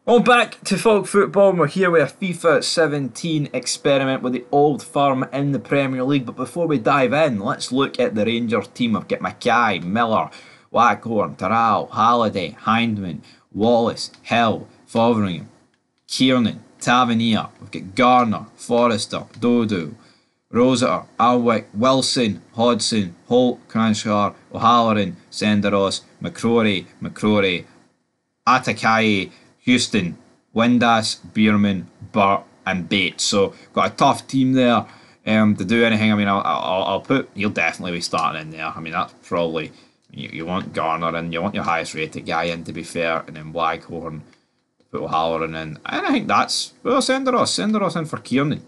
Well, back to Fog Football, and we're here with a FIFA 17 experiment with the Old Firm in the Premier League. But before we dive in, let's look at the Rangers team. I've got Mackay, Miller, Waghorn, Terrell, Halliday, Hindman, Wallace, Hill, Fotheringham, Kiernan, Tavernier. We've got Garner, Forrester, Dodo, Rossiter, Alwick, Wilson, Hodgson, Holt, Cranshar, O'Halloran, Senderos, McCrory, Atakai, Houston, Windass, Bierman, Burt and Bates. So got a tough team there to do anything. I mean, I'll put, he'll definitely be starting in there. I mean, that's probably, you want Garner in, you want your highest rated guy in, to be fair, and then Waghorn, put O'Halloran in. And I think that's, well, Senderos in for Kiernan.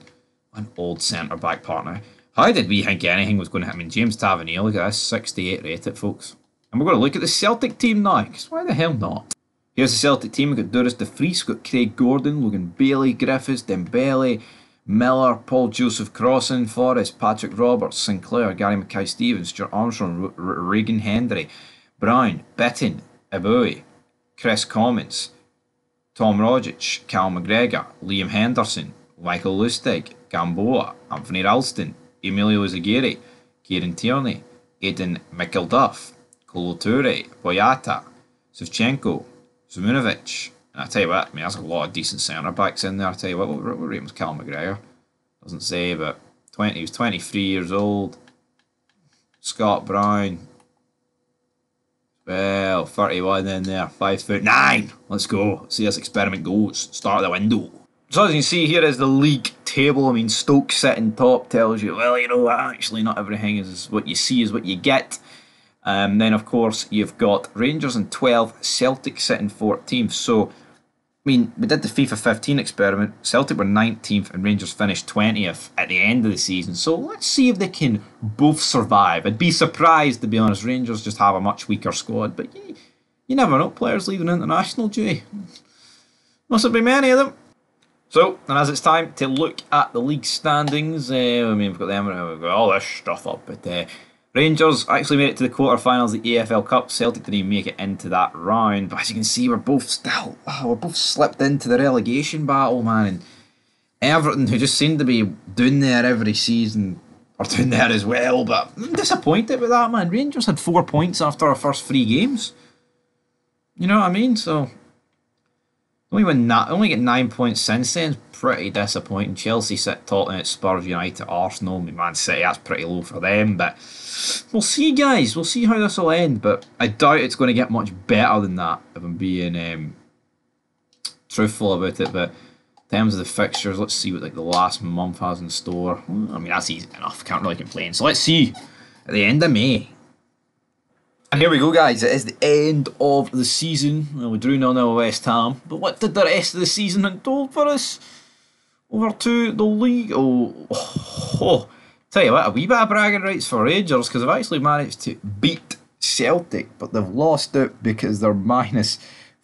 An old centre back partner. How did we think anything was going to happen? I mean, James Tavernier, look at this, 68 rated, folks. And we're going to look at the Celtic team now, because why the hell not? Here's the Celtic team. We've got Duris de Vries, we've got Craig Gordon, Logan Bailey, Griffiths, Dembele, Miller, Paul Joseph Crossan, Forrest, Patrick Roberts, Sinclair, Gary Mackay-Stevens, Stuart Armstrong, Regan Hendry, Brown, Bitton, Eboe, Chris Commons, Tom Rogic, Cal McGregor, Liam Henderson, Michael Lustig, Gamboa, Anthony Ralston, Emilio Zaguirre, Kieran Tierney, Aidan McIlduff, Kolo Toure, Boyata, Savchenko, Zumunovic. And I tell you what, I mean, there's a lot of decent centre backs in there. I tell you what rate was Cal McGregor? Doesn't say, but he was 23 years old. Scott Brown, well, 31 in there, 5'9". Let's go. See how this experiment goes. Start the window. So as you can see, here is the league table. I mean, Stoke sitting top tells you, well, you know, actually not everything is what you see is what you get. Then, of course, you've got Rangers in 12th, Celtic sitting 14th. So, I mean, we did the FIFA 15 experiment. Celtic were 19th and Rangers finished 20th at the end of the season. So let's see if they can both survive. I'd be surprised, to be honest. Rangers just have a much weaker squad. But you never know. Players leaving international duty. Mustn't be many of them. So, and as it's time to look at the league standings, I mean, we've got them, we've got all this stuff up, but Rangers actually made it to the quarterfinals of the AFL Cup. Celtic didn't even make it into that round, but as you can see, we're both slipped into the relegation battle, man. And Everton, who just seem to be doing there every season, are doing there as well. But I'm disappointed with that, man. Rangers had 4 points after our first 3 games. You know what I mean? So only get 9 points since then. Pretty disappointing. Chelsea sit Tottenham at Spurs, United, Arsenal, Man City. That's pretty low for them. But we'll see, guys. We'll see how this will end. But I doubt it's going to get much better than that, if I'm being truthful about it. But in terms of the fixtures, let's see what the last month has in store. I mean, that's easy enough. Can't really complain. So let's see at the end of May. And here we go, guys. It is the end of the season. Well, we drew 0-0 West Ham. But what did the rest of the season unfold for us? Over to the league. Tell you what, a wee bit of bragging rights for Rangers, because they've actually managed to beat Celtic, but they've lost it because they're minus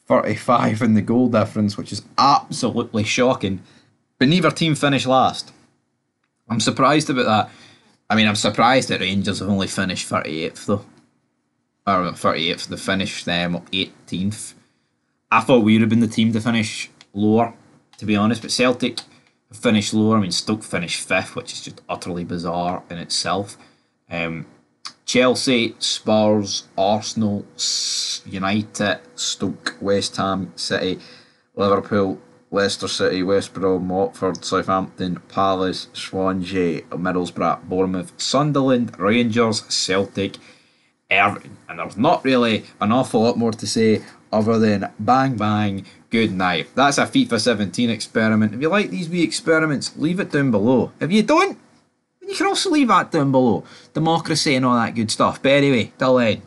35 in the goal difference, which is absolutely shocking. But neither team finished last. I'm surprised about that. I mean, I'm surprised that Rangers have only finished 38th, though. Or 38th, they finished 18th. I thought we would have been the team to finish lower, to be honest, but Celtic have finished lower. I mean, Stoke finished 5th, which is just utterly bizarre in itself. Chelsea, Spurs, Arsenal, United, Stoke, West Ham, City, Liverpool, Leicester City, West Brom, Watford, Southampton, Palace, Swansea, Middlesbrough, Bournemouth, Sunderland, Rangers, Celtic, Everton. And there's not really an awful lot more to say other than bang bang, good night. That's a FIFA 17 experiment. If you like these wee experiments, leave it down below. If you don't, then you can also leave that down below. Democracy and all that good stuff. But anyway, till then.